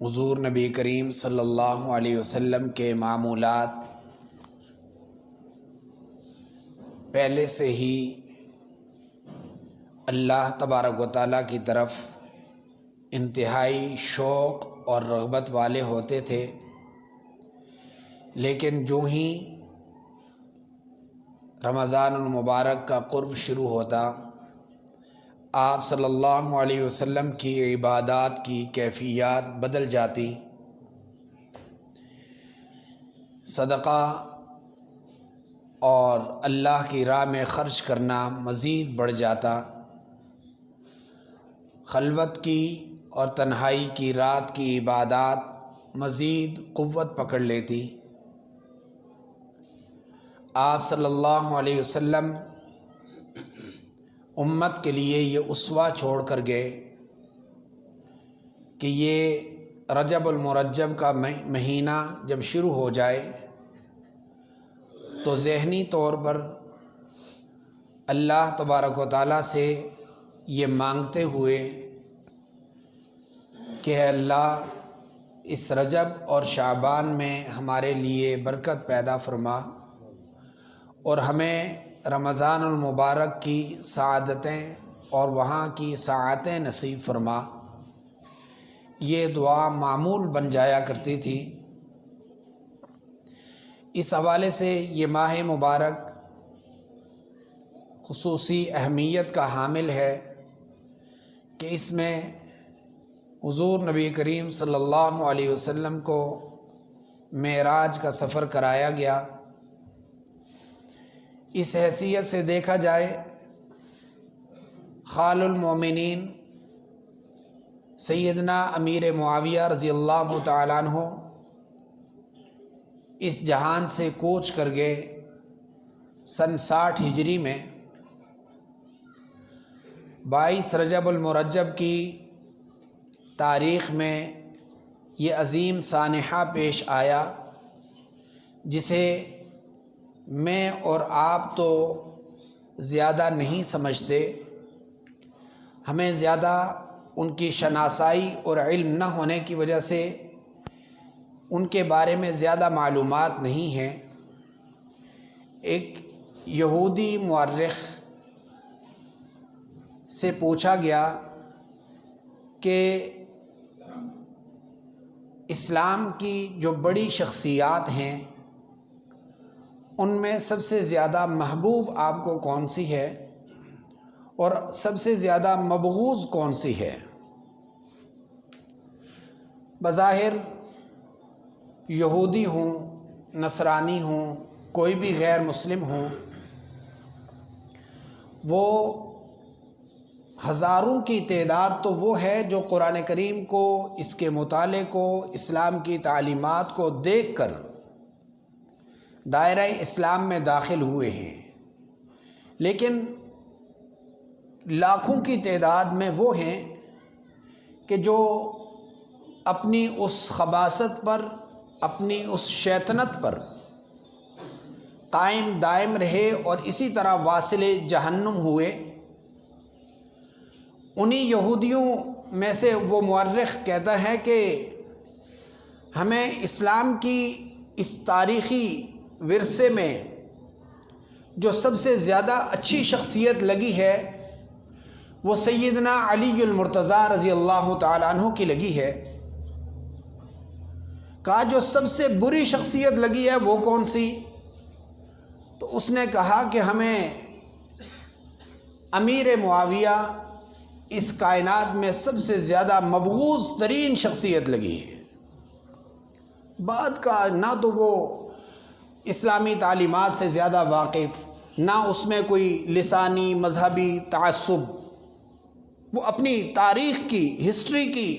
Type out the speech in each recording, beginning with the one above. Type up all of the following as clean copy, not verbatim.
حضور نبی کریم صلی اللہ علیہ وسلم کے معمولات پہلے سے ہی اللہ تبارک و تعالیٰ کی طرف انتہائی شوق اور رغبت والے ہوتے تھے، لیکن جو ہی رمضان المبارک کا قرب شروع ہوتا، آپ صلی اللہ علیہ وسلم کی عبادات کی کیفیات بدل جاتی، صدقہ اور اللہ کی راہ میں خرچ کرنا مزید بڑھ جاتا، خلوت کی اور تنہائی کی رات کی عبادات مزید قوت پکڑ لیتی۔ آپ صلی اللہ علیہ وسلم امت کے لیے یہ اسوہ چھوڑ کر گئے کہ یہ رجب المرجب کا مہینہ جب شروع ہو جائے تو ذہنی طور پر اللہ تبارک و تعالیٰ سے یہ مانگتے ہوئے کہ اے اللہ اس رجب اور شعبان میں ہمارے لیے برکت پیدا فرما اور ہمیں رمضان المبارک کی سعادتیں اور وہاں کی ساعتیں نصیب فرما، یہ دعا معمول بن جایا کرتی تھی۔ اس حوالے سے یہ ماہ مبارک خصوصی اہمیت کا حامل ہے کہ اس میں حضور نبی کریم صلی اللہ علیہ وسلم کو معراج کا سفر کرایا گیا۔ اس حیثیت سے دیکھا جائے خال المومنین سیدنا امیر معاویہ رضی اللہ تعالیٰ عنہ اس جہان سے کوچ کر گئے سن 60 ہجری میں۔ 22 رجب المرجب کی تاریخ میں یہ عظیم سانحہ پیش آیا جسے میں اور آپ تو زیادہ نہیں سمجھتے، ہمیں زیادہ ان کی شناسائی اور علم نہ ہونے کی وجہ سے ان کے بارے میں زیادہ معلومات نہیں ہیں۔ ایک یہودی مورخ سے پوچھا گیا کہ اسلام کی جو بڑی شخصیات ہیں ان میں سب سے زیادہ محبوب آپ کو کون سی ہے اور سب سے زیادہ مبغوض کون سی ہے؟ بظاہر یہودی ہوں، نصرانی ہوں، کوئی بھی غیر مسلم ہوں، وہ ہزاروں کی تعداد تو وہ ہے جو قرآن کریم کو، اس کے مطالعے کو، اسلام کی تعلیمات کو دیکھ کر دائرہ اسلام میں داخل ہوئے ہیں، لیکن لاکھوں کی تعداد میں وہ ہیں کہ جو اپنی اس خباثت پر، اپنی اس شیطنت پر قائم دائم رہے اور اسی طرح واصل جہنم ہوئے۔ انہی یہودیوں میں سے وہ مورخ کہتا ہے کہ ہمیں اسلام کی اس تاریخی ورثے میں جو سب سے زیادہ اچھی شخصیت لگی ہے وہ سیدنا علی المرتضیٰ رضی اللہ تعالیٰ عنہ کی لگی ہے۔ کہا جو سب سے بری شخصیت لگی ہے وہ کون سی؟ تو اس نے کہا کہ ہمیں امیر معاویہ اس کائنات میں سب سے زیادہ مبغوض ترین شخصیت لگی ہے۔ بعد کا نہ تو وہ اسلامی تعلیمات سے زیادہ واقف، نہ اس میں کوئی لسانی مذہبی تعصب، وہ اپنی تاریخ کی، ہسٹری کی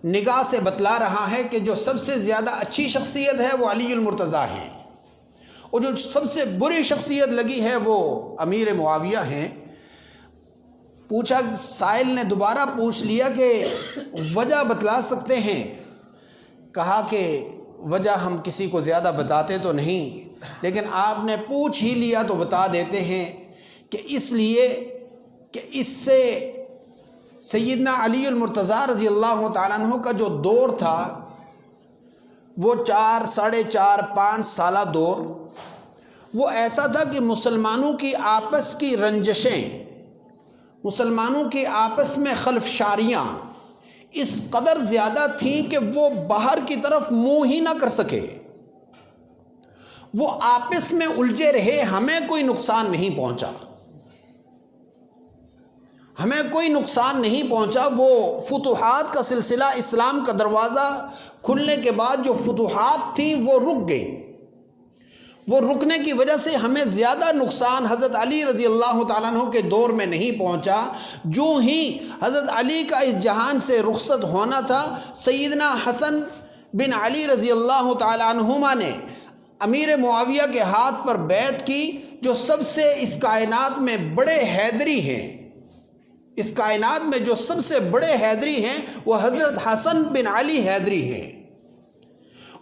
نگاہ سے بتلا رہا ہے کہ جو سب سے زیادہ اچھی شخصیت ہے وہ علی المرتضیٰ ہیں اور جو سب سے بری شخصیت لگی ہے وہ امیر معاویہ ہیں۔ پوچھا، سائل نے دوبارہ پوچھ لیا کہ وجہ بتلا سکتے ہیں؟ کہا کہ وجہ ہم کسی کو زیادہ بتاتے تو نہیں، لیکن آپ نے پوچھ ہی لیا تو بتا دیتے ہیں کہ اس لیے کہ اس سے سیدنا علی المرتضیٰ رضی اللہ تعالیٰ عنہ کا جو دور تھا وہ 4 ساڑھے 4 5 سالہ دور، وہ ایسا تھا کہ مسلمانوں کی آپس کی رنجشیں، مسلمانوں کی آپس میں خلفشاریاں اس قدر زیادہ تھیں کہ وہ باہر کی طرف منہ ہی نہ کر سکے، وہ آپس میں الجھے رہے، ہمیں کوئی نقصان نہیں پہنچا، ہمیں کوئی نقصان نہیں پہنچا۔ وہ فتوحات کا سلسلہ، اسلام کا دروازہ کھلنے کے بعد جو فتوحات تھیں وہ رک گئی، وہ رکنے کی وجہ سے ہمیں زیادہ نقصان حضرت علی رضی اللہ تعالیٰ عنہ کے دور میں نہیں پہنچا۔ جو ہی حضرت علی کا اس جہان سے رخصت ہونا تھا، سیدنا حسن بن علی رضی اللہ تعالیٰ عنہما نے امیر معاویہ کے ہاتھ پر بیعت کی، جو سب سے اس کائنات میں بڑے حیدری ہیں، اس کائنات میں جو سب سے بڑے حیدری ہیں وہ حضرت حسن بن علی حیدری ہیں۔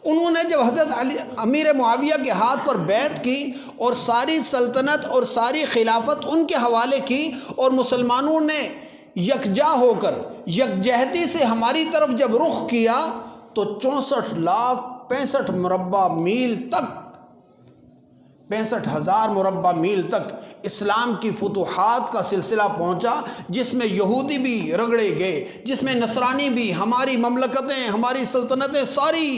انہوں نے جب حضرت علی امیر معاویہ کے ہاتھ پر بیعت کی اور ساری سلطنت اور ساری خلافت ان کے حوالے کی، اور مسلمانوں نے یکجا ہو کر یکجہتی سے ہماری طرف جب رخ کیا، تو 64,65,000 مربع میل تک، 65,000 مربع میل تک اسلام کی فتوحات کا سلسلہ پہنچا، جس میں یہودی بھی رگڑے گئے، جس میں نصرانی بھی، ہماری مملکتیں، ہماری سلطنتیں ساری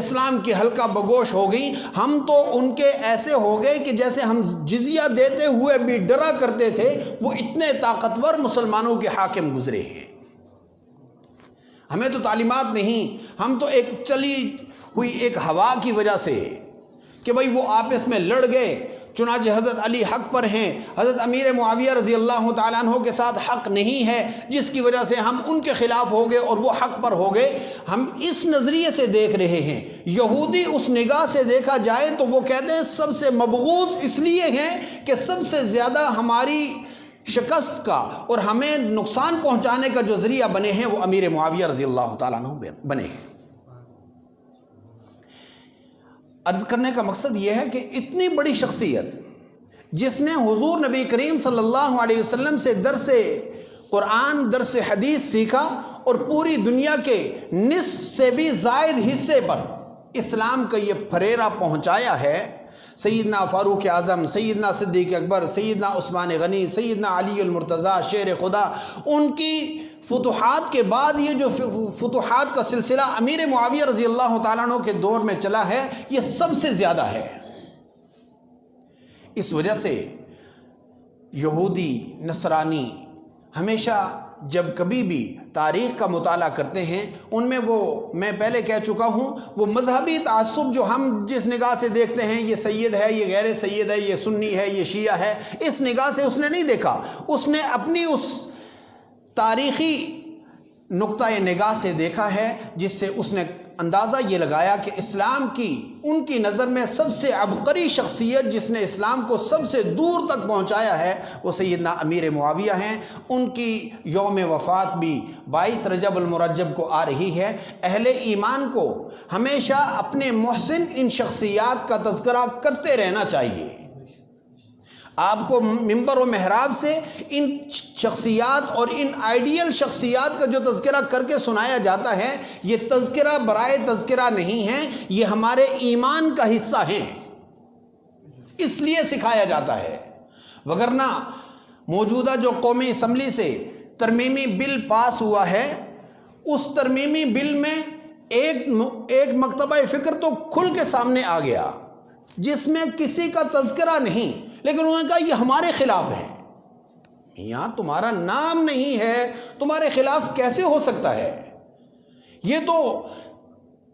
اسلام کی حلقہ بگوش ہو گئی۔ ہم تو ان کے ایسے ہو گئے کہ جیسے ہم جزیہ دیتے ہوئے بھی ڈرا کرتے تھے، وہ اتنے طاقتور مسلمانوں کے حاکم گزرے ہیں۔ ہمیں تو تعلیمات نہیں، ہم تو ایک چلی ہوئی ایک ہوا کی وجہ سے کہ بھئی وہ آپس میں لڑ گئے، چنانچہ حضرت علی حق پر ہیں، حضرت امیر معاویہ رضی اللہ تعالیٰ عنہ کے ساتھ حق نہیں ہے، جس کی وجہ سے ہم ان کے خلاف ہو گئے اور وہ حق پر ہو گئے۔ ہم اس نظریے سے دیکھ رہے ہیں۔ یہودی اس نگاہ سے دیکھا جائے تو وہ کہتے ہیں سب سے مبغوض اس لیے ہیں کہ سب سے زیادہ ہماری شکست کا اور ہمیں نقصان پہنچانے کا جو ذریعہ بنے ہیں وہ امیر معاویہ رضی اللہ تعالیٰ عنہ بنے ہیں۔ عرض کرنے کا مقصد یہ ہے کہ اتنی بڑی شخصیت، جس نے حضور نبی کریم صلی اللہ علیہ وسلم سے درس قرآن، درس حدیث سیکھا، اور پوری دنیا کے نصف سے بھی زائد حصے پر اسلام کا یہ پھریرا پہنچایا ہے، سیدنا فاروق اعظم، سیدنا صدیق اکبر، سیدنا عثمان غنی، سیدنا علی المرتضیٰ شیر خدا، ان کی فتوحات کے بعد یہ جو فتوحات کا سلسلہ امیر معاویہ رضی اللہ تعالیٰ عنہ کے دور میں چلا ہے، یہ سب سے زیادہ ہے۔ اس وجہ سے یہودی، نصرانی ہمیشہ جب کبھی بھی تاریخ کا مطالعہ کرتے ہیں، ان میں وہ میں پہلے کہہ چکا ہوں، وہ مذہبی تعصب جو ہم جس نگاہ سے دیکھتے ہیں، یہ سید ہے، یہ غیر سید ہے، یہ سنی ہے، یہ شیعہ ہے، اس نگاہ سے اس نے نہیں دیکھا۔ اس نے اپنی اس تاریخی نقطہ نگاہ سے دیکھا ہے، جس سے اس نے اندازہ یہ لگایا کہ اسلام کی ان کی نظر میں سب سے عبقری شخصیت، جس نے اسلام کو سب سے دور تک پہنچایا ہے، وہ سیدنا امیر معاویہ ہیں۔ ان کی یوم وفات بھی 22 رجب المرجب کو آ رہی ہے۔ اہل ایمان کو ہمیشہ اپنے محسن ان شخصیات کا تذکرہ کرتے رہنا چاہیے۔ آپ کو منبر و محراب سے ان شخصیات اور ان آئیڈیل شخصیات کا جو تذکرہ کر کے سنایا جاتا ہے، یہ تذکرہ برائے تذکرہ نہیں ہے، یہ ہمارے ایمان کا حصہ ہیں، اس لیے سکھایا جاتا ہے۔ وگرنہ موجودہ جو قومی اسمبلی سے ترمیمی بل پاس ہوا ہے، اس ترمیمی بل میں ایک مکتبہ فکر تو کھل کے سامنے آ گیا، جس میں کسی کا تذکرہ نہیں، لیکن انہوں نے کہا یہ ہمارے خلاف ہے۔ یہاں تمہارا نام نہیں ہے، تمہارے خلاف کیسے ہو سکتا ہے؟ یہ تو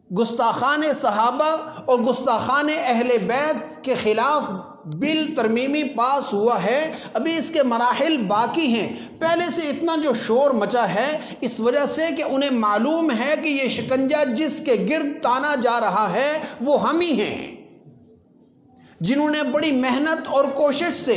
گستاخان صحابہ اور گستاخان اہل بیت کے خلاف بل ترمیمی پاس ہوا ہے، ابھی اس کے مراحل باقی ہیں۔ پہلے سے اتنا جو شور مچا ہے، اس وجہ سے کہ انہیں معلوم ہے کہ یہ شکنجہ جس کے گرد تانا جا رہا ہے وہ ہم ہی ہیں، جنہوں نے بڑی محنت اور کوشش سے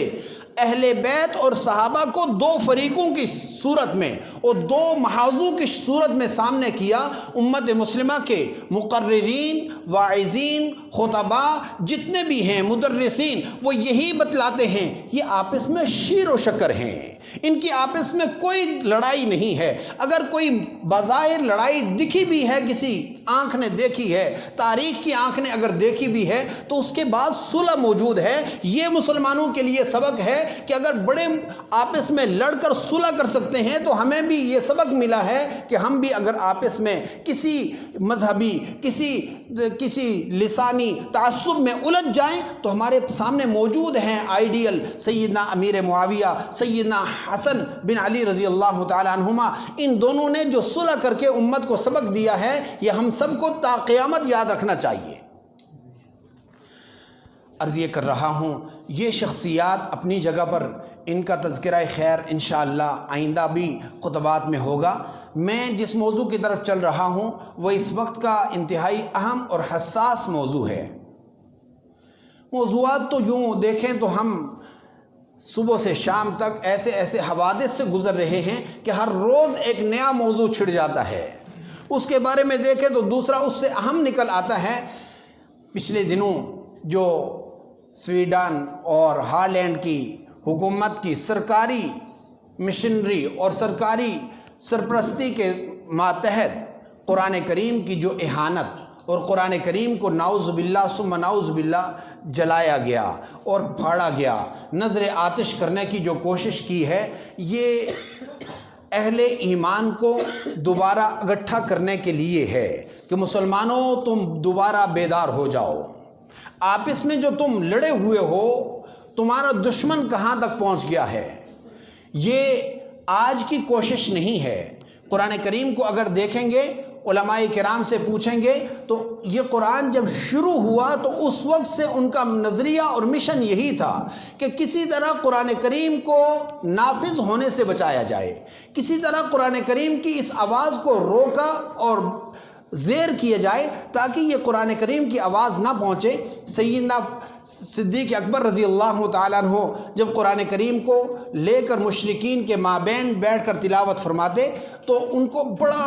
اہل بیت اور صحابہ کو دو فریقوں کی صورت میں اور دو محاذوں کی صورت میں سامنے کیا۔ امت مسلمہ کے مقررین، واعظین، خطباء جتنے بھی ہیں، مدرسین، وہ یہی بتلاتے ہیں یہ آپس میں شیر و شکر ہیں، ان کی آپس میں کوئی لڑائی نہیں ہے. اگر کوئی بظاہر لڑائی دکھی بھی ہے، کسی آنکھ نے دیکھی ہے، تاریخ کی آنکھ نے اگر دیکھی بھی ہے، تو اس کے بعد صلح موجود ہے. یہ مسلمانوں کے لیے سبق ہے کہ اگر بڑے آپس میں لڑ کر صلح کر سکتے ہیں تو ہمیں بھی یہ سبق ملا ہے کہ ہم بھی اگر آپس میں کسی مذہبی کسی لسانی تعصب میں الجھ جائیں تو ہمارے سامنے موجود ہیں آئیڈیل سیدنا امیر معاویہ، سیدنا حسن بن علی رضی اللہ تعالی عنہما. ان دونوں نے جو صلح کر کے امت کو سبق دیا ہے، یہ ہم سب کو تا قیامت یاد رکھنا چاہیے. عرض یہ کر رہا ہوں، یہ شخصیات اپنی جگہ پر، ان کا تذکرہ خیر انشاءاللہ آئندہ بھی خطبات میں ہوگا. میں جس موضوع کی طرف چل رہا ہوں وہ اس وقت کا انتہائی اہم اور حساس موضوع ہے. موضوعات تو یوں دیکھیں تو ہم صبح سے شام تک ایسے حوادث سے گزر رہے ہیں کہ ہر روز ایک نیا موضوع چھڑ جاتا ہے. اس کے بارے میں دیکھیں تو دوسرا اس سے اہم نکل آتا ہے. پچھلے دنوں جو سویڈن اور ہالینڈ کی حکومت کی سرکاری مشنری اور سرکاری سرپرستی کے ماتحت قرآن کریم کی جو اہانت اور قرآن کریم کو نعوذ باللہ ثم نعوذ باللہ جلایا گیا اور پھاڑا گیا، نظر آتش کرنے کی جو کوشش کی ہے، یہ اہل ایمان کو دوبارہ اکٹھا کرنے کے لیے ہے کہ مسلمانوں تم دوبارہ بیدار ہو جاؤ. آپس میں جو تم لڑے ہوئے ہو، تمہارا دشمن کہاں تک پہنچ گیا ہے، یہ آج کی کوشش نہیں ہے. قرآن کریم کو اگر دیکھیں گے، علماء کرام سے پوچھیں گے تو یہ قرآن جب شروع ہوا تو اس وقت سے ان کا نظریہ اور مشن یہی تھا کہ کسی طرح قرآن کریم کو نافذ ہونے سے بچایا جائے، کسی طرح قرآن کریم کی اس آواز کو روکا اور زیر کیا جائے تاکہ یہ قرآن کریم کی آواز نہ پہنچے. سیدنا صدیق اکبر رضی اللہ تعالیٰ عنہ جب قرآن کریم کو لے کر مشرکین کے مابین بیٹھ کر تلاوت فرماتے تو ان کو بڑا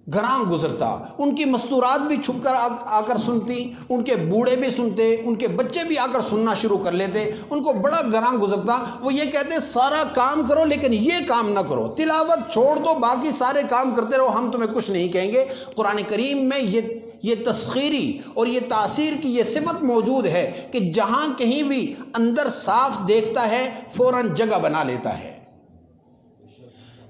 گراں گزرتا. ان کی مستورات بھی چھپ کر آ کر سنتی، ان کے بوڑھے بھی سنتے، ان کے بچے بھی آ کر سننا شروع کر لیتے. ان کو بڑا گراں گزرتا. وہ یہ کہتے سارا کام کرو لیکن یہ کام نہ کرو، تلاوت چھوڑ دو، باقی سارے کام کرتے رہو، ہم تمہیں کچھ نہیں کہیں گے. قرآن کریم میں یہ تسخیری اور یہ تاثیر کی یہ صفت موجود ہے کہ جہاں کہیں بھی اندر صاف دیکھتا ہے فوراً جگہ بنا لیتا ہے.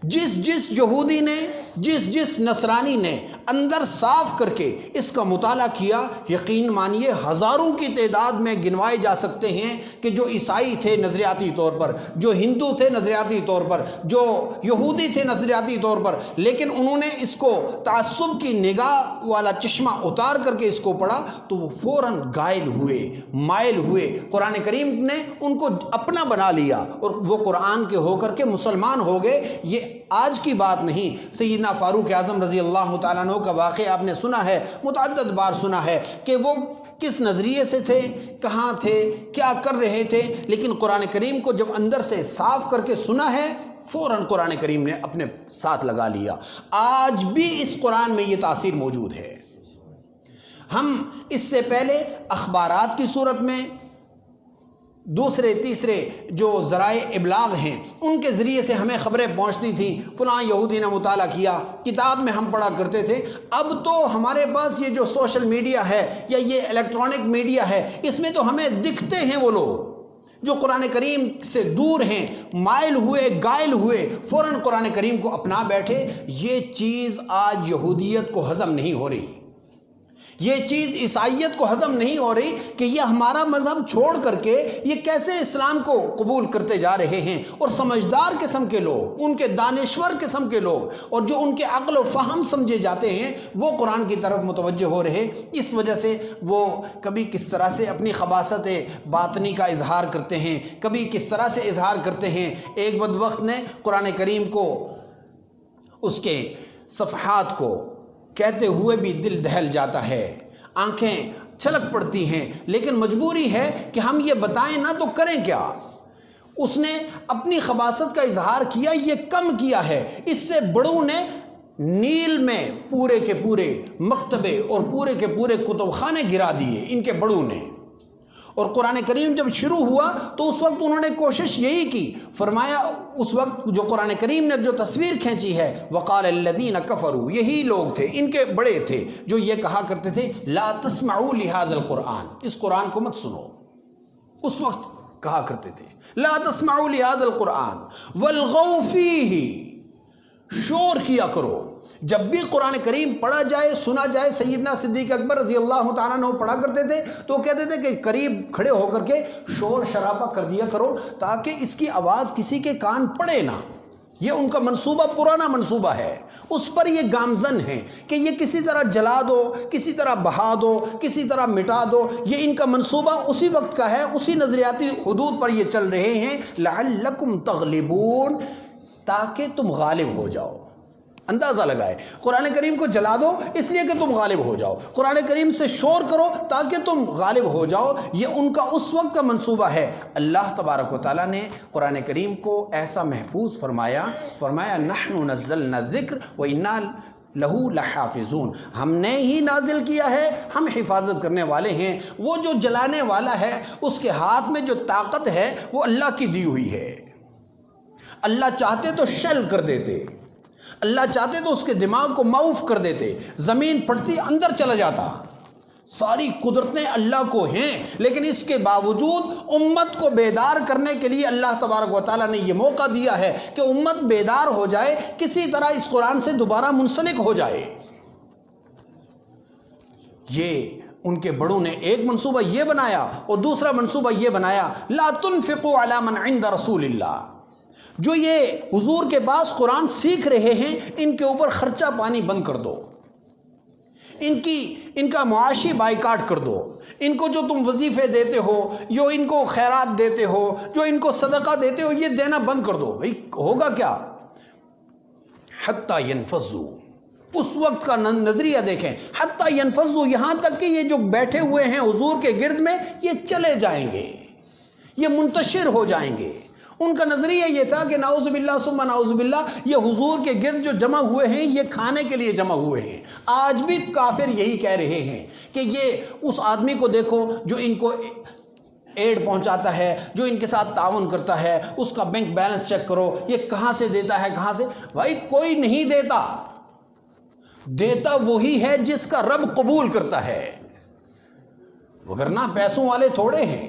جس یہودی نے جس نصرانی نے اندر صاف کر کے اس کا مطالعہ کیا، یقین مانیے ہزاروں کی تعداد میں گنوائے جا سکتے ہیں کہ جو عیسائی تھے نظریاتی طور پر، جو ہندو تھے نظریاتی طور پر، جو یہودی تھے نظریاتی طور پر، لیکن انہوں نے اس کو تعصب کی نگاہ والا چشمہ اتار کر کے اس کو پڑھا تو وہ فوراً گائل ہوئے، مائل ہوئے. قرآن کریم نے ان کو اپنا بنا لیا اور وہ قرآن کے ہو کر کے مسلمان ہو گئے. یہ آج کی بات نہیں. سیدنا فاروق اعظم رضی اللہ تعالیٰ عنہ کا واقعہ آپ نے سنا ہے، متعدد بار سنا ہے کہ وہ کس نظریے سے تھے، کہاں تھے، کیا کر رہے تھے، لیکن قرآن کریم کو جب اندر سے صاف کر کے سنا ہے فوراً قرآن کریم نے اپنے ساتھ لگا لیا. آج بھی اس قرآن میں یہ تاثیر موجود ہے. ہم اس سے پہلے اخبارات کی صورت میں، دوسرے تیسرے جو ذرائع ابلاغ ہیں ان کے ذریعے سے ہمیں خبریں پہنچتی تھیں، فلاں یہودی نے مطالعہ کیا، کتاب میں ہم پڑھا کرتے تھے. اب تو ہمارے پاس یہ جو سوشل میڈیا ہے یا یہ الیکٹرانک میڈیا ہے، اس میں تو ہمیں دکھتے ہیں وہ لوگ جو قرآن کریم سے دور ہیں، مائل ہوئے، گائل ہوئے، فوراً قرآن کریم کو اپنا بیٹھے. یہ چیز آج یہودیت کو ہضم نہیں ہو رہی، یہ چیز عیسائیت کو ہضم نہیں ہو رہی کہ یہ ہمارا مذہب چھوڑ کر کے یہ کیسے اسلام کو قبول کرتے جا رہے ہیں. اور سمجھدار قسم کے لوگ، ان کے دانشور قسم کے لوگ اور جو ان کے عقل و فہم سمجھے جاتے ہیں وہ قرآن کی طرف متوجہ ہو رہے. اس وجہ سے وہ کبھی کس طرح سے اپنی خباثت باطنی کا اظہار کرتے ہیں، کبھی کس طرح سے اظہار کرتے ہیں. ایک بدبخت نے قرآن کریم کو، اس کے صفحات کو کہتے ہوئے بھی دل دہل جاتا ہے، آنکھیں چھلک پڑتی ہیں، لیکن مجبوری ہے کہ ہم یہ بتائیں نہ تو کریں کیا. اس نے اپنی خباثت کا اظہار کیا، یہ کم کیا ہے. اس سے بڑوں نے نیل میں پورے کے پورے مکتبے اور پورے کے پورے کتب خانے گرا دیے ان کے بڑوں نے. اور قرآن کریم جب شروع ہوا تو اس وقت انہوں نے کوشش یہی کی. فرمایا اس وقت جو قرآن کریم نے جو تصویر کھینچی ہے وقال الذین کفروا، یہی لوگ تھے، ان کے بڑے تھے جو یہ کہا کرتے تھے لا تسمعوا لہذا القرآن، اس قرآن کو مت سنو. اس وقت کہا کرتے تھے لا تسمعوا لہذا القرآن والغوا فیہ، شور کیا کرو. جب بھی قرآن کریم پڑھا جائے سنا جائے، سیدنا صدیق اکبر رضی اللہ تعالیٰ عنہ پڑھا کرتے تھے تو وہ کہتے تھے کہ قریب کھڑے ہو کر کے شور شرابہ کر دیا کرو تاکہ اس کی آواز کسی کے کان پڑے نہ. یہ ان کا منصوبہ پرانا منصوبہ ہے، اس پر یہ گامزن ہے کہ یہ کسی طرح جلا دو، کسی طرح بہا دو، کسی طرح مٹا دو. یہ ان کا منصوبہ اسی وقت کا ہے، اسی نظریاتی حدود پر یہ چل رہے ہیں. لعلکم تغلبون، تاکہ تم غالب ہو جاؤ. اندازہ لگائے، قرآن کریم کو جلا دو اس لیے کہ تم غالب ہو جاؤ، قرآن کریم سے شور کرو تاکہ تم غالب ہو جاؤ. یہ ان کا اس وقت کا منصوبہ ہے. اللہ تبارک و تعالیٰ نے قرآن کریم کو ایسا محفوظ فرمایا نحن نزلنا الذکر وإنا لہو لحافظون، ہم نے ہی نازل کیا ہے، ہم حفاظت کرنے والے ہیں. وہ جو جلانے والا ہے اس کے ہاتھ میں جو طاقت ہے وہ اللہ کی دی ہوئی ہے. اللہ چاہتے تو شل کر دیتے، اللہ چاہتے تو اس کے دماغ کو معاف کر دیتے، زمین پھٹتی اندر چلا جاتا. ساری قدرتیں اللہ کو ہیں، لیکن اس کے باوجود امت کو بیدار کرنے کے لیے اللہ تبارک و تعالیٰ نے یہ موقع دیا ہے کہ امت بیدار ہو جائے، کسی طرح اس قرآن سے دوبارہ منسلک ہو جائے. یہ ان کے بڑوں نے ایک منصوبہ یہ بنایا اور دوسرا منصوبہ یہ بنایا لا تنفقوا علی من عند رسول اللہ. جو یہ حضور کے پاس قرآن سیکھ رہے ہیں ان کے اوپر خرچہ پانی بند کر دو، ان کا معاشی بائیکاٹ کر دو. ان کو جو تم وظیفے دیتے ہو، جو ان کو خیرات دیتے ہو، جو ان کو صدقہ دیتے ہو، یہ دینا بند کر دو. بھئی ہوگا کیا؟ حتی ینفضوا، اس وقت کا نظریہ دیکھیں. حتی ینفضوا، یہاں تک کہ یہ جو بیٹھے ہوئے ہیں حضور کے گرد میں یہ چلے جائیں گے، یہ منتشر ہو جائیں گے. ان کا نظریہ یہ تھا کہ نعوذ باللہ ثم نعوذ باللہ یہ حضور کے گرد جو جمع ہوئے ہیں یہ کھانے کے لیے جمع ہوئے ہیں. آج بھی کافر یہی کہہ رہے ہیں کہ یہ اس آدمی کو دیکھو جو ان کو ایڈ پہنچاتا ہے، جو ان کے ساتھ تعاون کرتا ہے، اس کا بینک بیلنس چیک کرو، یہ کہاں سے دیتا ہے کہاں سے. بھائی کوئی نہیں دیتا، دیتا وہی ہے جس کا رب قبول کرتا ہے، وگرنہ پیسوں والے تھوڑے ہیں.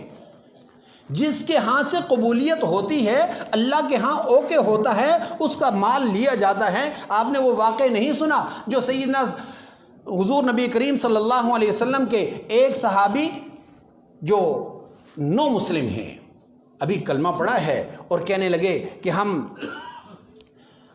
جس کے ہاں سے قبولیت ہوتی ہے، اللہ کے ہاں اوکے ہوتا ہے، اس کا مال لیا جاتا ہے. آپ نے وہ واقعہ نہیں سنا جو سیدنا حضور نبی کریم صلی اللہ علیہ وسلم کے ایک صحابی جو نو مسلم ہیں، ابھی کلمہ پڑھا ہے اور کہنے لگے کہ ہم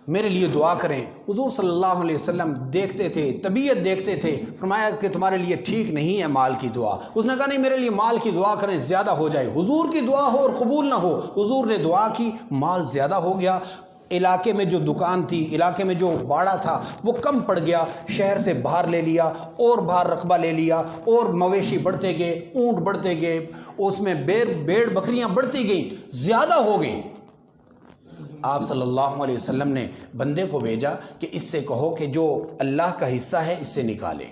میرے لیے دعا کریں. حضور صلی اللہ علیہ وسلم دیکھتے تھے، طبیعت دیکھتے تھے. فرمایا کہ تمہارے لیے ٹھیک نہیں ہے مال کی دعا. اس نے کہا نہیں، میرے لیے مال کی دعا کریں، زیادہ ہو جائے. حضور کی دعا ہو اور قبول نہ ہو. حضور نے دعا کی، مال زیادہ ہو گیا. علاقے میں جو دکان تھی، علاقے میں جو باڑا تھا وہ کم پڑ گیا. شہر سے باہر لے لیا اور باہر رقبہ لے لیا اور مویشی بڑھتے گئے، اونٹ بڑھتے گئے، اس میں بیڑ بکریاں بڑھتی گئیں، زیادہ ہو گئیں. آپ صلی اللہ علیہ وسلم نے بندے کو بھیجا کہ اس سے کہو کہ جو اللہ کا حصہ ہے اس سے نکالے.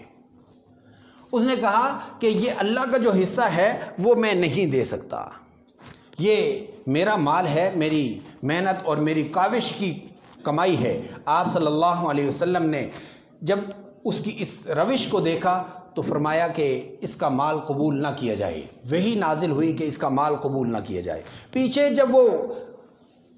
اس نے کہا کہ یہ اللہ کا جو حصہ ہے وہ میں نہیں دے سکتا، یہ میرا مال ہے، میری محنت اور میری کاوش کی کمائی ہے. آپ صلی اللہ علیہ وسلم نے جب اس کی اس روش کو دیکھا تو فرمایا کہ اس کا مال قبول نہ کیا جائے. وہی نازل ہوئی کہ اس کا مال قبول نہ کیا جائے. پیچھے جب وہ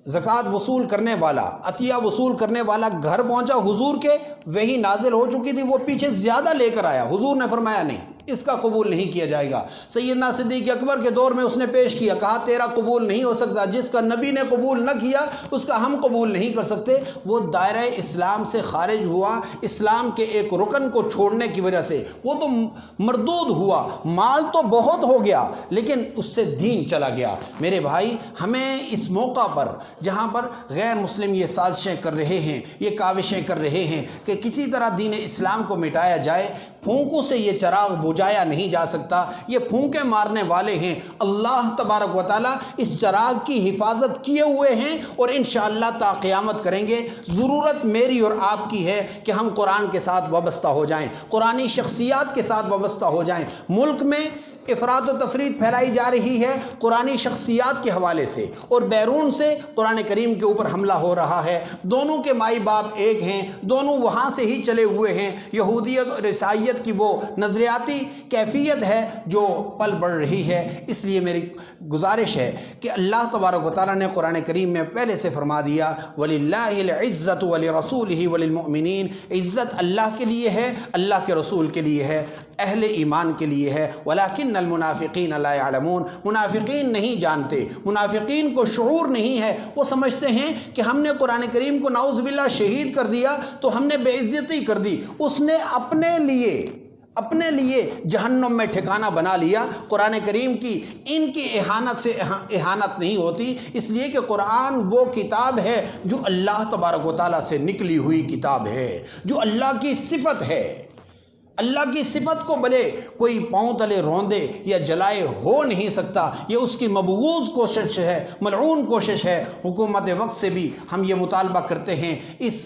زکوٰۃ وصول کرنے والا، عطیہ وصول کرنے والا گھر پہنچا حضور کے، وہی نازل ہو چکی تھی، وہ پیچھے زیادہ لے کر آیا. حضور نے فرمایا نہیں، اس کا قبول نہیں کیا جائے گا. سیدنا صدیق اکبر کے دور میں اس نے پیش کیا، کہا تیرا قبول نہیں ہو سکتا، جس کا نبی نے قبول نہ کیا اس کا ہم قبول نہیں کر سکتے. وہ دائرہ اسلام سے خارج ہوا، اسلام کے ایک رکن کو چھوڑنے کی وجہ سے وہ تو مردود ہوا. مال تو بہت ہو گیا لیکن اس سے دین چلا گیا. میرے بھائی، ہمیں اس موقع پر جہاں پر غیر مسلم یہ سازشیں کر رہے ہیں، یہ کاوشیں کر رہے ہیں کہ کسی طرح دین اسلام کو مٹایا جائے، پھونکوں سے یہ چراغ بجھایا نہیں جا سکتا، یہ پھونکے مارنے والے ہیں، اللہ تبارک و تعالیٰ اس چراغ کی حفاظت کیے ہوئے ہیں اور انشاءاللہ تا قیامت کریں گے۔ ضرورت میری اور آپ کی ہے کہ ہم قرآن کے ساتھ وابستہ ہو جائیں، قرآنی شخصیات کے ساتھ وابستہ ہو جائیں۔ ملک میں افراط و تفریط پھیلائی جا رہی ہے قرآنی شخصیات کے حوالے سے، اور بیرون سے قرآن کریم کے اوپر حملہ ہو رہا ہے۔ دونوں کے مائی باپ ایک ہیں، دونوں وہاں سے ہی چلے ہوئے ہیں۔ یہودیت اور عیسائیت کی وہ نظریاتی کیفیت ہے جو پل بڑھ رہی ہے۔ اس لیے میری گزارش ہے کہ اللہ تبارک و تعالیٰ نے قرآن کریم میں پہلے سے فرما دیا وَلِلَّهِ الْعِزَّةُ وَلِرَسُولِهِ وَلِلْمُؤْمِنِينَ، عزت اللہ کے لیے ہے، اللہ کے رسول کے لیے ہے، اہل ایمان کے لیے ہے۔ وَلَكِنَّ الْمُنَافِقِينَ لَا يَعْلَمُونَ، منافقین نہیں جانتے، منافقین کو شعور نہیں ہے۔ وہ سمجھتے ہیں کہ ہم نے قرآن کریم کو نعوذ باللہ شہید کر دیا تو ہم نے بے عزتی کر دی، اس نے اپنے لیے جہنم میں ٹھکانہ بنا لیا۔ قرآن کریم کی ان کی اہانت سے اہانت نہیں ہوتی، اس لیے کہ قرآن وہ کتاب ہے جو اللہ تبارک و تعالیٰ سے نکلی ہوئی کتاب ہے، جو اللہ کی صفت ہے۔ اللہ کی صفت کو بھلے کوئی پاؤں تلے روندے یا جلائے ہو نہیں سکتا، یہ اس کی مبغوض کوشش ہے، ملعون کوشش ہے۔ حکومت وقت سے بھی ہم یہ مطالبہ کرتے ہیں اس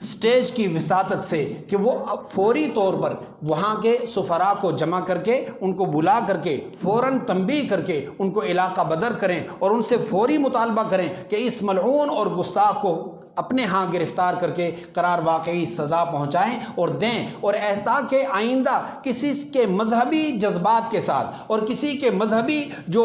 سٹیج کی وساطت سے کہ وہ فوری طور پر وہاں کے سفراء کو جمع کر کے ان کو بلا کر کے فوراً تنبیہ کر کے ان کو علاقہ بدر کریں اور ان سے فوری مطالبہ کریں کہ اس ملعون اور گستاخ کو اپنے ہاں گرفتار کر کے قرار واقعی سزا پہنچائیں اور دیں، اور تاکہ آئندہ کسی کے مذہبی جذبات کے ساتھ اور کسی کے مذہبی جو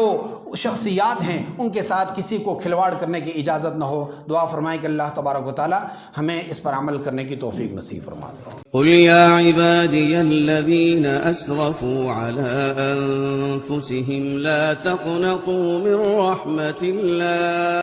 شخصیات ہیں ان کے ساتھ کسی کو کھلواڑ کرنے کی اجازت نہ ہو۔ دعا فرمائیں کہ اللہ تبارک و تعالی ہمیں اس پر عمل کرنے کی توفیق نصیب فرمائے۔ قل يا عبادي الذين أسرفوا على أنفسهم لا تقنطوا من رحمة الله